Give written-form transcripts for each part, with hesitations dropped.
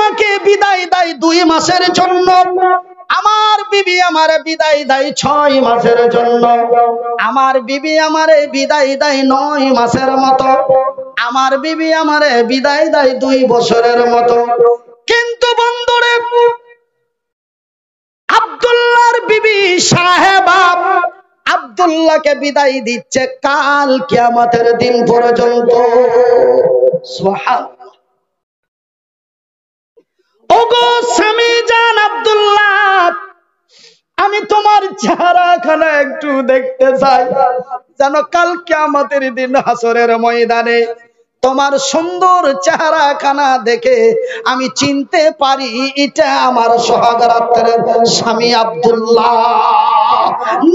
আমাকে বিদায় দেয় 2 মাসের জন্য, আমার বিবি আমারে বিদায় দেয় 6 মাসের জন্য, আমার বিবি আমারে বিদায় দেয় 9 মাসের মতো, আমার বিবি আমারে বিদায় দেয় 2 বছরের মতো। কিন্তু বন্ধুরে, আব্দুল্লাহর বিবি সাহেবা আব্দুল্লাহকে বিদায় দিচ্ছে কাল কিয়ামতের দিন পর্যন্ত। সুবহানাল্লাহ। ওগো স্বামী জান আব্দুল্লাহ, আমি তোমার চেহারাখানা একটু দেখতে চাই, যেন কাল কিয়ামতের দিন হাসরের ময়দানে তোমার সুন্দর চেহারাখানা দেখে আমি চিনতে পারি এটা আমার সোহাগরাতের স্বামী আব্দুল্লাহ।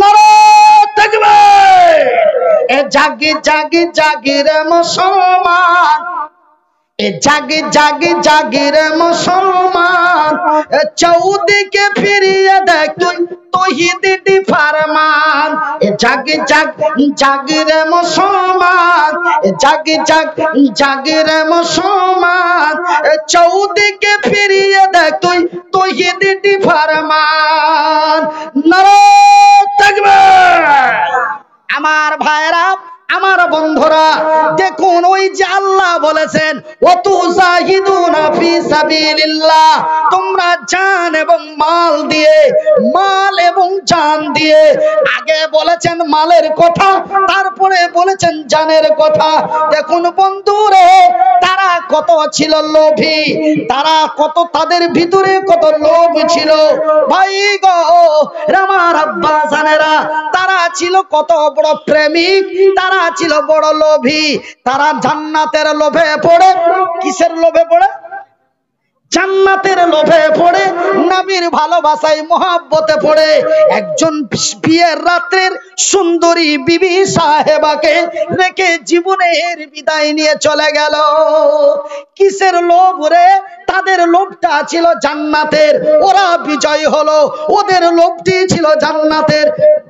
নারায়ে তাকবীর। এ জাগি জাগি জাগি রে মুসলমান, এ জাগি জাগি জাগি রে মুসলমান, চৌদিকে ফিরিয়ে দেখ তুই তৌহিদি ফরমান। এ জাগি জাগি জাগি রে মুসলমান, এ জাগি জাগি জাগি রে মুসলমান, চৌদিকে ফিরিয়ে দেখ তুই তৌহিদি ফরমান। নারায়ে তাকবীর। আমার ভাইরা, আমার বন্ধুরা, দেখুন ওই যে আল্লাহ বলেছেন ওয়াতুজাহিদুনা ফি সাবিলিল্লাহ, তোমরা জান এবং মাল দিয়ে, মাল এবং জান দিয়ে, আগে বলেছেন মালের কথা, তারপরে বলেছেন জানের কথা। দেখুন বন্ধুরে, তারা কত ছিল লোভী, তারা কত, তাদের ভিতরে কত লোভ ছিল ভাই গো আমার আব্বা জানেরা, তারা ছিল কত বড় প্রেমিক, তারা ছিল বড় লোভী। তারা জান্নাতের লোভে পড়ে, কিসের লোভে পড়ে? জান্নাতের লোভে পড়ে, নবীর ভালোবাসায় মহব্বতে পড়ে একজন বিয়ের রাতের সুন্দরী বিবি সাহেবাকে রেখে জীবনের বিদায় নিয়ে চলে গেল। কিসের লোভ রে? তাদের লোভটা ছিল জান্নাতের, ওরা বিজয় হলো, ওদের লোভটি ছিল জান্নাতের।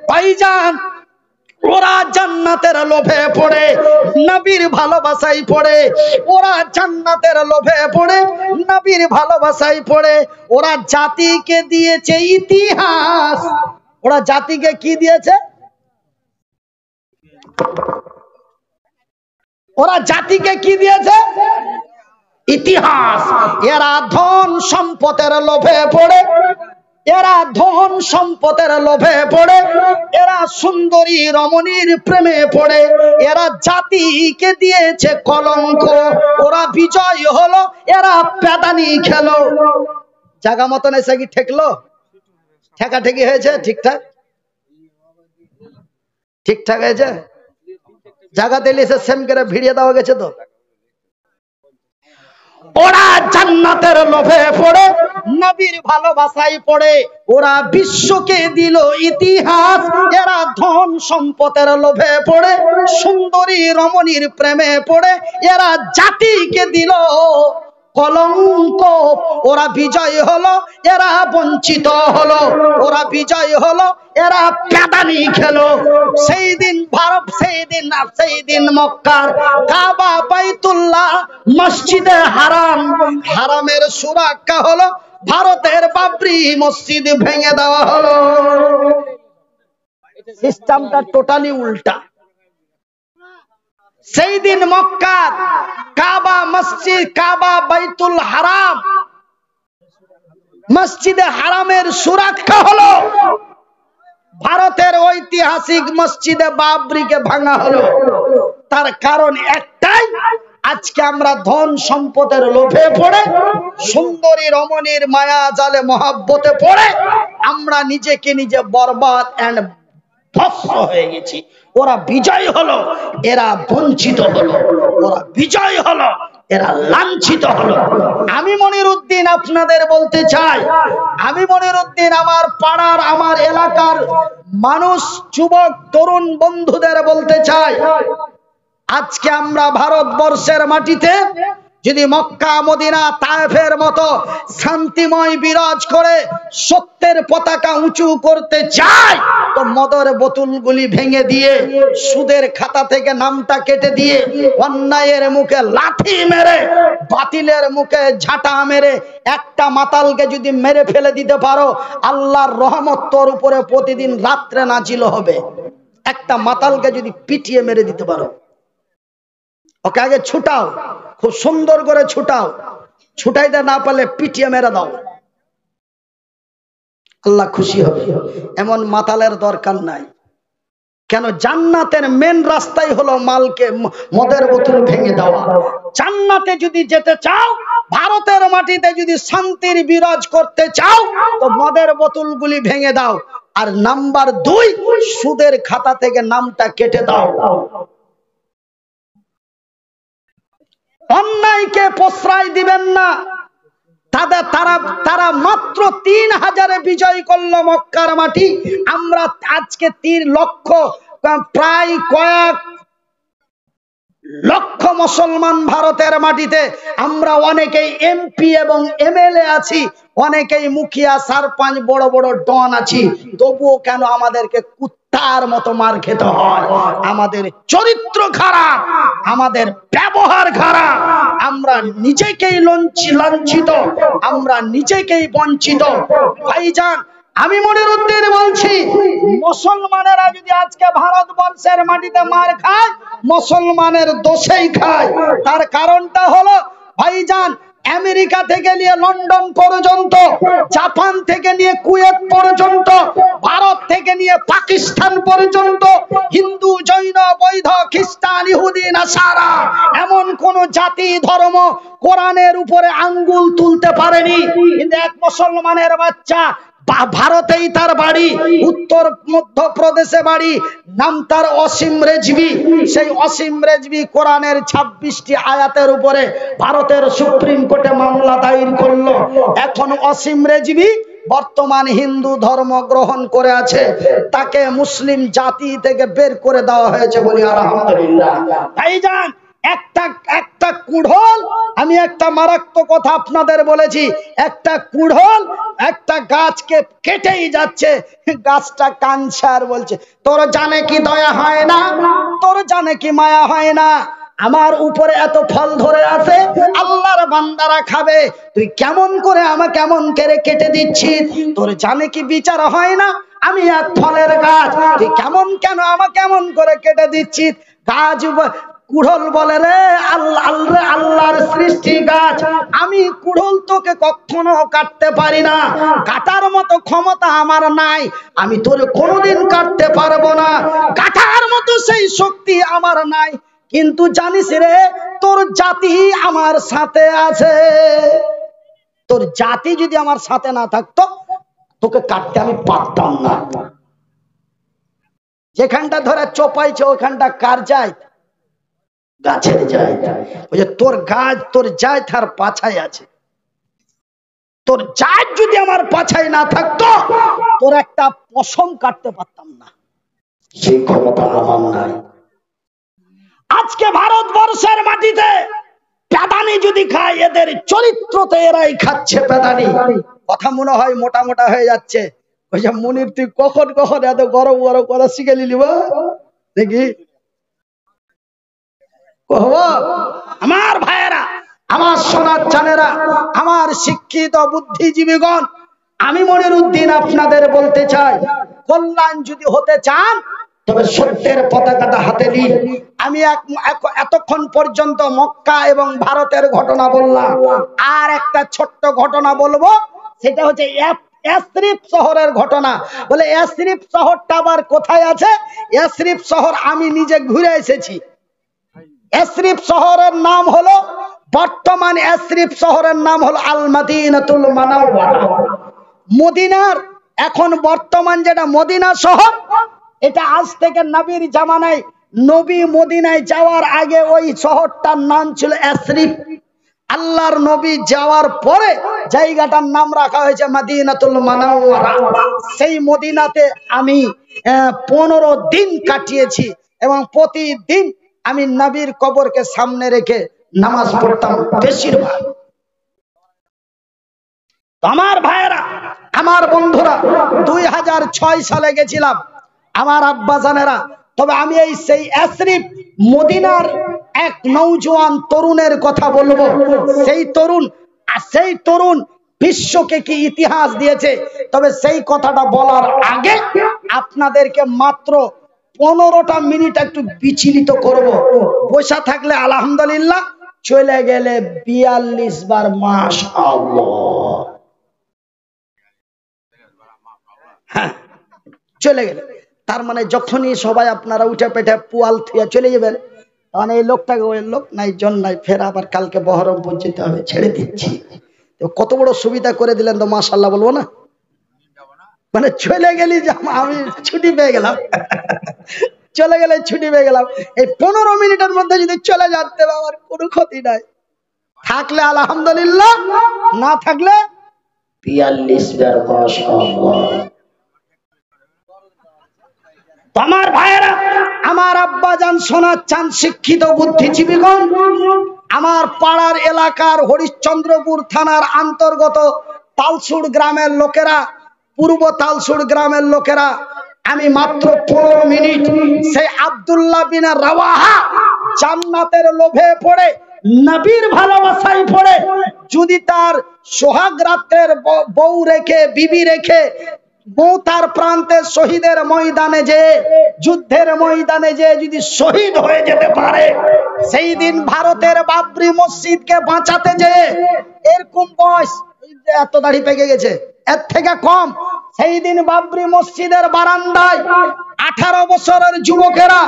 ভাইজান, ওরা জান্নাতের লোভে পড়ে, নবীর ভালোবাসায় পড়ে, ওরা জান্নাতের লোভে পড়ে, নবীর ভালোবাসায় পড়ে। ওরা জাতিকে দিয়েছে ইতিহাস। ওরা জাতিকে কি দিয়েছে? ওরা জাতিকে কি দিয়েছে? ইতিহাস। এরা ধন সম্পদের লোভে পড়ে, এরা ধন সম্পদের লোভে পড়ে, এরা সুন্দরী রমণীর প্রেমে পড়ে, এরা জাতিকে দিয়েছে কলঙ্ক। ওরা বিজয় হলো, এরা পেদানি খেলো। জায়গা মতন এসে কি ঠেকলো? ঠেকাঠেকি হয়েছে? ঠিকঠাক ঠিকঠাক হয়েছে? জায়গা দিলে এসে সেম করে ভিড়িয়ে দেওয়া গেছে তো। ওরা জান্নাতের লোভে পড়ে, নবীর ভালোবাসায় পড়ে, ওরা বিশ্বকে দিল ইতিহাস। এরা ধন সম্পদের লোভে পড়ে, সুন্দরী রমণীর প্রেমে পড়ে, এরা জাতিকে দিল কলঙ্ক। ওরা বিজয় হলো, এরা বঞ্চিত হলো। ওরা বিজয় হলো, এরা পেদানি খেলো। সেই দিন ভারত, সেই দিন মক্কার কাবা, বাইতুল্লাহ, মসজিদে হারাম, হারামের সুরক্ষা হলো, ভারতের বাবরি মসজিদ ভেঙে দেওয়া হলো। সিস্টেমটা টোটালি উল্টা। সেই দিন মক্কার কাবা মসজিদ, কাবা বাইতুল হারাম, মসজিদে হারামের সুরক্ষা হলো, ভারতের ঐতিহাসিক মসজিদে বাবরিকে ভাঙা হলো। তার কারণ একটাই, আজকে আমরা ধন সম্পদের লোভে পড়ে, সুন্দরী রমণীর মায়া জালে মহব্বতে পড়ে আমরা নিজেকে নিজে বরবাদ এন্ড ভস্ম হয়ে গেছি। ওরা বিজয় হলো, এরা বঞ্চিত হলো। ওরা বিজয় হলো, এরা লাঞ্ছিত হলো। আমি মনিরউদ্দিন আপনাদের বলতে চাই, আমি মনিরউদ্দিন আমার পাড়ার, আমার এলাকার মানুষ, যুবক তরুণ বন্ধুদের বলতে চাই, আজকে আমরা ভারতবর্ষের মাটিতে যদি মক্কা মদিনা তায়েফের মতো শান্তিময় বিরাজ করে সত্যের পতাকা উঁচু করতে চায়, তো মদের বোতলগুলি ভেঙে দিয়ে, সুদের খাতা থেকে নামটা কেটে দিয়ে, অন্যায়ের মুখে লাথি মেরে, বাতিলের মুখে ঝাঁটা মেরে একটা মাতালকে যদি মেরে ফেলে দিতে পারো, আল্লাহর রহমত তোর উপরে প্রতিদিন রাত্রে নাজিল হবে। একটা মাতালকে যদি পিটিয়ে মেরে দিতে পারো, ওকে আগে ছুটাও, খুব সুন্দর করে ছুটাও, ছুটাইতে না পারলে পিটিয়ে মেরে দাও, আল্লাহ খুশি হবে। এমন মাতালের দরকার নাই। কেন? জান্নাতের মেন রাস্তাই হলো মালকে মদের বোতল ভেঙে দেওয়া। জান্নাতে যদি যেতে চাও, ভারতের মাটিতে যদি শান্তির বিরাজ করতে চাও, তো মদের বোতলগুলি ভেঙে দাও। আর নাম্বার 2, সুদের খাতা থেকে নামটা কেটে দাও। অন্যায়কে প্রশ্রয় দিবেন না। তারা মাত্র 3000 বিজয় করলো মক্কার মাটি। আমরা আজকে 3 লক্ষ, প্রায় কয়েক লক্ষ মুসলমান ভারতের মাটিতে। আমরা অনেকেই এমপি এবং এমএলএ আছি, অনেকেই মুখিয়া সারপঞ্চ বড় বড় ডন আছি, তবুও কেন আমাদেরকে কুত্তার মতো মার খেতে হয়? আমাদের চরিত্র খারাপ, আমাদের ব্যবহার খারাপ, আমরা নিজেকেই লাঞ্ছিত, আমরা নিজেকেই বঞ্চিত। ভাইজান, আমি মনিরউদ্দিন বলছি, মুসলমানেরা যদি আজকে ভারতবর্ষের মাটিতে মার খায়, মুসলমানের দোষেই খায়। তার কারণটা হলো ভাইজান, আমেরিকা থেকে নিয়ে লন্ডন পর্যন্ত, জাপান থেকে নিয়ে কুয়েত পর্যন্ত, ভারত থেকে নিয়ে পাকিস্তান পর্যন্ত, হিন্দু জৈন বৌদ্ধ খ্রিস্টান ইহুদি নাসারা, এমন কোন জাতি ধর্ম কোরআনের উপরে আঙ্গুল তুলতে পারেনি। কিন্তু এক মুসলমানের বাচ্চা, ভারতেই তার বাড়ি, উত্তর মধ্যপ্রদেশে বাড়ি, নাম তার অসীম রেজভি। সেই অসীম রেজভি কোরআনের 26টি আয়াতের উপরে ভারতের সুপ্রিম কোর্টে মামলা দায়ের করলো। এখন অসীম রেজভি বর্তমান হিন্দু ধর্ম গ্রহণ করে আছে, তাকে মুসলিম জাতি থেকে বের করে দেওয়া হয়েছে, বলি আলহামদুলিল্লাহ। ভাইজান, একটা কুড়োল, আমি একটা মারাত্মক কথা আপনাদের বলেছি, একটা কুড়োল একটা গাছকে কেটেই যাচ্ছে, গাছটা কাঁদছে আর বলছে, তোর জানে কি দয়া হয় না, তোর জানে কি মায়া হয় না, আমার উপরে এত ফল ধরে আছে, আল্লাহর বান্দারা খাবে, তুই কেমন করে আমাকে কেমন করে কেটে দিচ্ছিস, তোর জানে কি বিচার হয় না, আমি এক ফলের গাছ, তুই কেন আমাকে কেমন করে কেটে দিচ্ছিস। গাছ কুড়োল বলে, রে আল্লাহর সৃষ্টি গাছ, আমি কুড়োল তোকে কখনো কাটতে পারি না, কাটার মতো ক্ষমতা আমার নাই, আমি তোর কোনোদিন কাটতে পারবো না, কাটার মতো সেই শক্তি আমার নাই, কিন্তু জানিস রে, তোর জাতি আমার সাথে আছে, তোর জাতি যদি আমার সাথে না থাকতো, তোকে কাটতে আমি পারতাম না। যেখানটা ধরে চোপাইছে ওখানটা কার যায়? গাছের যায়। ওই যে তোর গাছ, তোর যায় তার পাছায় আছে, তোর জাত যদি আমার পাছায় না থাকতো, তোর একটা পশম কাটতে পারতাম না, সেই ক্ষমতা আমার নাই। আজকে ভারতবর্ষের মাটিতে পেদানি যদি খায়, এদের চরিত্রতে এরাই খাচ্ছে পেদানি। কথা মনে হয় মোটা মোটা হয়ে যাচ্ছে। ওই যে মনির, তুই কখন এত বড় বড় কথা শিখে নিলি দেখি। আমার ভাইয়েরা, আমার সোনার চানেরা, আমার শিক্ষিত বুদ্ধিজীবীগণ, আমি মনিরউদ্দিন আপনাদের বলতে চাই, কল্যাণ যদি হতে চান, তবে সত্যের পতাকাটা হাতে নিন। আমি এতক্ষণ পর্যন্ত মক্কা এবং ভারতের ঘটনা বললাম, আর একটা ছোট্ট ঘটনা বলবো, সেটা হচ্ছে ইয়াসরিব শহরের ঘটনা। বলে ইয়াসরিব শহরটা আবার কোথায় আছে? ইয়াসরিব শহর আমি নিজে ঘুরে এসেছি। ইয়াসরিব শহরের নাম হলো, বর্তমান ইয়াসরিব শহরের নাম হলো আল মদিনাতুল মুনাওয়ারা। মদিনার এখন বর্তমান যেটা মদিনা শহর, এটা আজ থেকে নবীর জামানায়, নবী মদিনায় যাওয়ার আগে ওই শহরটার নাম ছিল ইয়াসরিব। আল্লাহর নবী যাওয়ার পরে জায়গাটার নাম রাখা হয়েছে মদিনাতুল মুনাওয়ারা। সেই মদিনাতে আমি 15 দিন কাটিয়েছি এবং প্রতিদিন আমি নবীর কবরকে সামনে রেখে নামাজ পড়তাম বেশিরভাগ। আমার ভাইয়েরা, আমার বন্ধুরা, 2006 সালে গেছিলাম আমার আব্বা জানেরা। তবে আমি এই সেই আশরিফ মদিনার এক নওজোয়ান তরুণের কথা বলবো। সেই তরুণ বিশ্বকে কি ইতিহাস দিয়েছে। তবে সেই কথাটা বলার আগে আপনাদেরকে মাত্র 15টা মিনিট একটু বিচলিত করব। বসা থাকলে আলহামদুলিল্লাহ, চলে গেলে 42 বার মাশাআল্লাহ। হ্যাঁ, চলে গেলে তার মানে যখনই সবাই আপনারা উঠে পেটে পুয়াল থুয়ে চলে যাবেন, তখন এই লোকটাকে ওই লোক নাই জন নাই, ফের আবার কালকে বহরমপুর যেতে হবে, ছেড়ে দিচ্ছি। কত বড় সুবিধা করে দিলেন তো, মাশাআল্লাহ বলবো না? মানে চলে গেলি যে আমি ছুটি পেয়ে গেলাম, চলে গেলে ছুটি পেয়ে গেলাম। এই 15 মিনিটের মধ্যে যদি চলে যাচ্ছে আমার কোনো ক্ষতি নাই। থাকলে আলহামদুলিল্লাহ, না থাকলে 42 বার মাশাআল্লাহ। আমার ভাইয়েরা, আমার আব্বা জান শোনার চান, শিক্ষিত বুদ্ধিজীবীগণ, আমার পাড়ার এলাকার হরিশ্চন্দ্রপুর থানার অন্তর্গত তালসুর গ্রামের লোকেরা, পূর্ব তালসুর গ্রামের লোকেরা, আমি মাত্র 15 মিনিট সেই আব্দুল্লাহ বিন রাওয়াহা জান্নাতের লোভে পড়ে, নবীর ভালোবাসায় পড়ে, যদি তার সোহাগ রাতের বউ রেখে, বিবি রেখে মৌতার প্রান্তে শহীদের ময়দানে যে, যুদ্ধের ময়দানে যে যদি শহীদ হয়ে যেতে পারে, সেই দিন ভারতের বাবরি মসজিদকে বাঁচাতে যে, এরকম বয়স, এত দাড়ি পেকে গেছে, এর থেকে কম, সেই দিন বাবরি মসজিদের বারান্দায় 18 বছরের যুবকেরা,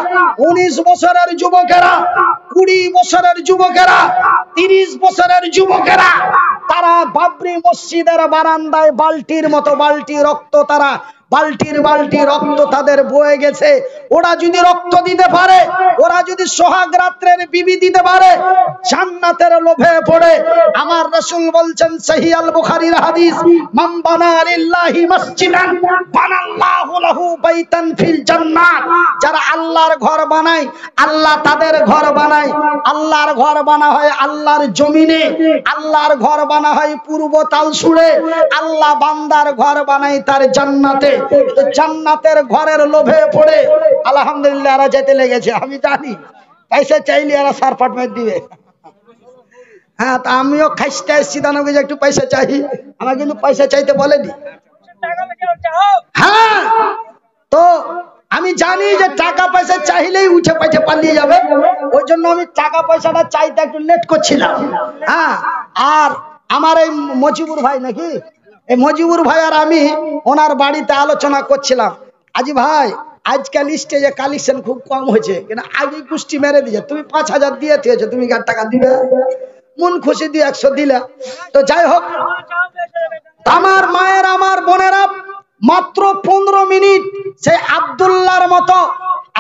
19 বছরের যুবকেরা, 20 বছরের যুবকেরা, 30 বছরের যুবকেরা, তারা বাবরি মসজিদের বারান্দায় বালতির মতো বালতি রক্ত, তারা বালতির বালতি রক্ত তাদের বয়ে গেছে। ওরা যদি রক্ত দিতে পারে, ওরা যদি সোহাগ রাত্রের বিবি দিতে পারে, জান্নাতের লোভে পড়ে, আমার রাসূল বলছেন সহিহ আল বুখারীর হাদিস, মান বানা লিল্লাহি মসজিদান বানাল্লাহু লাহু বাইতান ফিল জান্নাত। যারা আল্লাহর ঘর বানায়, আল্লাহ তাদের ঘর বানায়। আল্লাহর ঘর বানা হয় আল্লাহর জমিনে, আল্লাহর ঘর বানা হয় পূর্ব তালসুরে, আল্লাহ বান্দার ঘর বানায় তার জান্নাতে। জান্নাতের ঘরের লোভে পড়ে আলহামদুলিল্লাহ এরা যেতে লেগেছে। আমি জানি পয়সা চাইলে এরা সারপাট মেরে দিবে। হ্যাঁ, তা আমিও খাইতে এসেছি, দানকে একটু পয়সা চাই, আমার কিন্তু পয়সা চাইতে বলেনি। হ্যাঁ, তো আমি জানি যে টাকা পয়সা চাইলেই উঠে পয়সা পালিয়ে যাবে, ওই জন্য আমি টাকা পয়সাটা চাইতে একটু লেট করছিলাম। হ্যাঁ, আর আমার এই মজিবুর ভাই, নাকি এই মজিবুর ভাই আর আমি ওনার বাড়িতে আলোচনা করছিলাম, আজি ভাই আজকাল স্টেজে কালেকশন খুব কম হয়েছে, কিন্তু আগে কুষ্টি মেরে দিয়েছে, তুমি 5000 দিয়ে দিয়েছো, তুমি 1 টাকা দিবে, মন খুশি দিয়ে 100 দিলে। তো যাই হোক, আমার মায়ের, আমার বোনেরা, মাত্র 15 মিনিট সেই আব্দুল্লাহর মতো,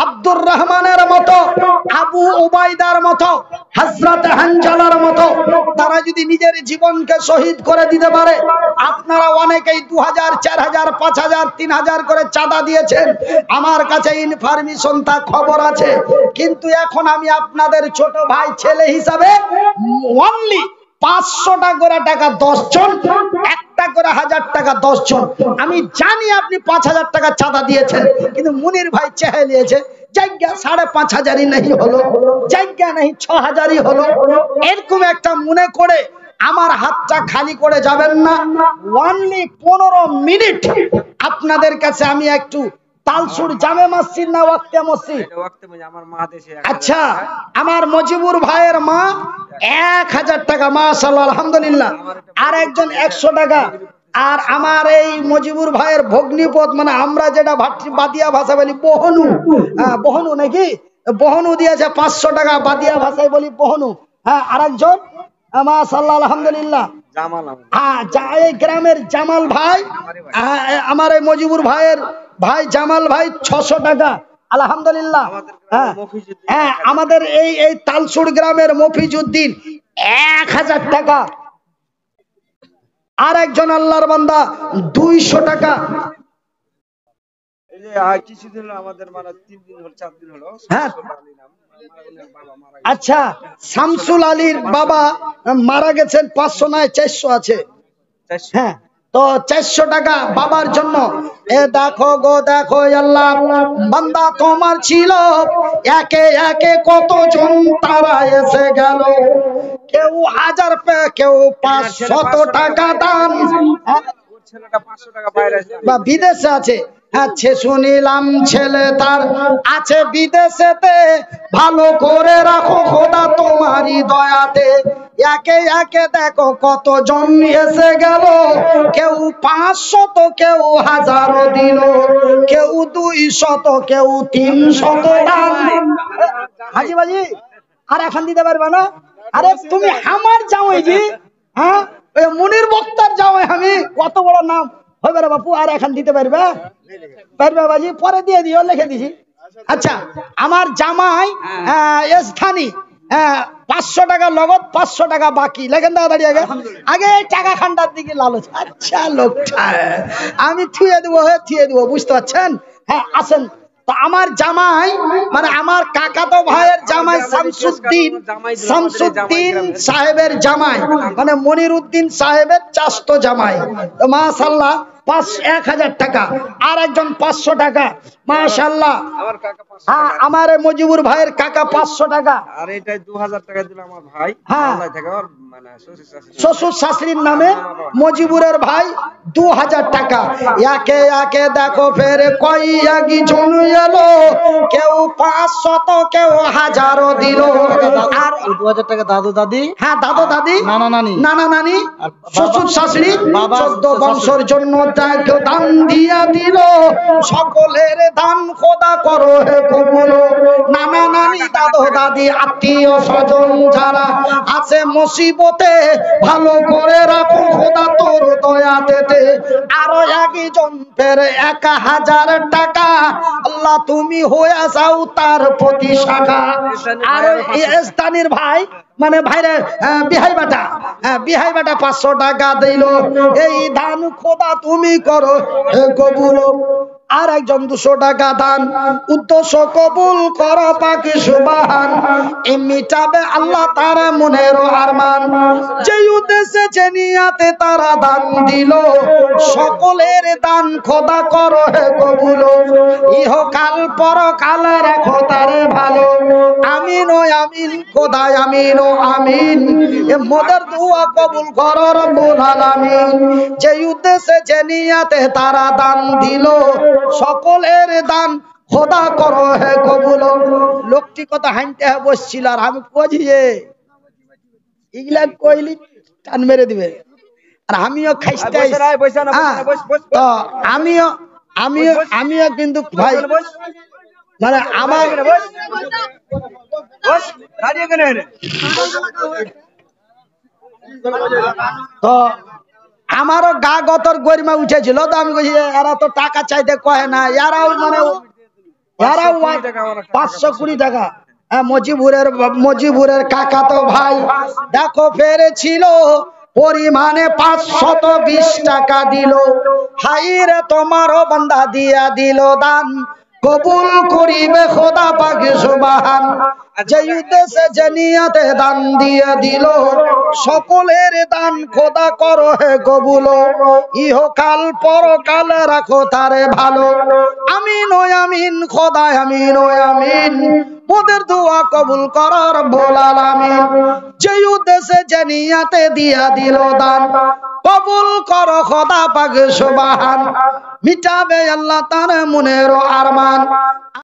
আব্দুর রহমানের মতো, আবু উবাইদার মতো, হযরত হানজালার মতো তারা যদি নিজের জীবনকে শহীদ করে দিতে পারে। আপনারা অনেকেই 2000, 4000, 5000, 3000 করে চাঁদা দিয়েছেন, আমার কাছে ইনফরমেশন তা খবর আছে, কিন্তু এখন আমি আপনাদের ছোট ভাই ছেলে হিসাবে অনলি 500 টাকা 10 জন, 1 করে 1000 টাকা 10 জন। আমি জানি আপনি 5000 টাকা চাঁদা দিয়েছেন, কিন্তু মুনির ভাই চেয়ে নিয়েছে, জায়গা 5500 नहीं হলো, জায়গা নেই 6000 হলো, এরকম একটা মনে করে আমার হাতটা খালি করে যাবেন না। অনলি 15 মিনিট আপনাদের কাছে আমি একটু তালসুর জামে মসজিদ না ওয়াক্তে মসজিদ, আচ্ছা, আমার মজিবুর ভাইয়ের মা 1000 টাকা, মাশাআল্লাহ আলহামদুলিল্লাহ, আর একজন 100 টাকা, আর আমার এই মজিবুর ভাইয়ের ভগ্নিপদ, মানে আমরা যেটা বাদিয়া ভাষা বলি বহনু, বহনু নাকি, বহনু দিয়েছে 500 টাকা, বাদিয়া ভাষায় বলি বহনু। হ্যাঁ, আরেকজন মাশাআল্লাহ আলহামদুলিল্লাহ, হ্যাঁ, এই গ্রামের জামাল ভাই, আমার এই মজিবুর ভাইয়ের ভাই জামাল ভাই 600 টাকা আলহামদুলিল্লাহ। হ্যাঁ, আমাদের এই তালসুর গ্রামের মফিজউদ্দিন 1000 টাকা, আর একজন আল্লাহর বান্দা 200 টাকা। আচ্ছা, শামসুল আলীর বাবা মারা গেছেন, 500 নয় 400 আছে। হ্যাঁ, তো 400 টাকা বাবার জন্য। এ দেখো গো দেখো আল্লাহ, বান্দা তোমার ছিল একে একে কতজন তারা এসে গেল, কেউ 1000 কেউ 500 টাকা দান, বা বিদেশে আছে। আচ্ছা, শুনিলাম ছেলে তার আছে বিদেশেতে, ভালো করে রাখো খোদা তোমারই দয়াতে। একে একে দেখো কতজন এসে গেল, কেউ 500, কেউ 1000 দিল, কেউ 200, কেউ 300 দান। হাজি বাজি আর এখন দিতে পারবে না? আরে তুমি আমার জামাই জি, হ্যাঁ মুনির বক্তার জামাই আমি, কত বড় নাম হবে রে বাপু। আর এখন দিতে পারবে? পারবে বাজি, পরে দিয়ে দিও, লিখে দিছি। আচ্ছা, আমার জামাই স্থানী 500 টাকা নগদ, 500 টাকা বাকি, লেখেন তাড়াতাড়ি। আগে আগে টাকা খান্ডার দিকে লালচ। আচ্ছা লোকটা আমি থুয়ে দেবো, বুঝতে পারছেন? হ্যাঁ আসেন। তো আমার জামাই মানে আমার কাকাতো ভাইয়ের জামাই শামসুদ্দিন সাহেবের জামাই, মানে মনিরউদ্দিন সাহেবের চাস্তো জামাই। তো মাশাআল্লাহ 1000 টাকা, আর একজন 500 টাকা, মাশাআল্লাহ। হ্যাঁ, আমার মজিবুর ভাইয়ের কাকা 500 টাকা, আর এটা 2000 টাকা দিল আমার ভাই। হ্যাঁ, শ্বশুর শাশুড়ির নামে মজিবুরের ভাই 2000 টাকা। একে একে দেখো ফের কয়েকই জন এলো, কেউ 500, কেউ 1000 দিল। আর 2000 টাকা দাদু দাদি, হ্যাঁ দাদু দাদি, নানা নানি, শ্বশুর শাশুড়ি 14 বংশের জন্য দান দিয়া দিল। সকলের দান খোদা করো হে কবুল। নানা নানি, দাদু দাদি, আত্মীয় স্বজন যারা আছে মুসিবতে, ভালো করে রাখো খোদা তোর দয়াতে। আরো একজন ফের 1000 টাকা, আল্লাহ তুমি হয়ে যাও তার প্রতি শাখা। আর স্থানীয় ভাই মানে ভাইরে বিহাই বাটা 500 টাকা দিল। এই দান খোদা তুমি করো কবুল। আর একজন 200 টাকা দান, উদ্দেশ্য কবুল করো পাক সুবহান। মিটাবে আল্লাহ তার মনের আরমান, যে উদ্দেশ্যে যে নিয়াতে তারা দান দিল। সকলের দান খোদা করো হে কবুল। ইহকাল পরকাল রাখো তারে ভালো। আমিন ও আমিন খোদা, আমিন ও আমিন। মোদের দোয়া কবুল করো রব্বুল আলামিন। যে উদ্দেশ্যে যে নিয়াতে তারা দান দিল, সকলের দান খোদা করো হে কবুল। লোকটি কথা হাঁটতে বসছিল, আর আমি কজিয়ে এগুলা কইলি টান মেরে দিবে। আর আমিও খাইতে আমিও কিন্তু ভাই মানে আমার তো আমারও গা গতর গরিমা উঠেছিল। তো আমি কইছি এরা তো টাকা চাইতে কয় না, এরাও মানে 520 টাকা। মজিবুরের কাকা তো ভাই দেখো ফেরেছিল, পরিমাণে 520 টাকা দিল। হাইরে তোমারও বান্দা দিয়া দিল দান, কবুল করিবে খোদা পাক সুবহান। যে উদ্দেশ্যে যে নিয়তে দান দিয়ে দিল, সকলের দান খোদা করো হে কবুল। ইহকাল পরকাল রাখো তারে ভালো। আমিন ও আমিন খোদা, আমিন ও আমিন। মোদের দোয়া কবুল করো রব্বুল আলামিন। যে উদ্দেশ্যে যে নিয়তে দিয়া দিল দান, কবুল করো খোদা পাক সুবহান। মিটাবে আল্লাহ তার মনের আরমান।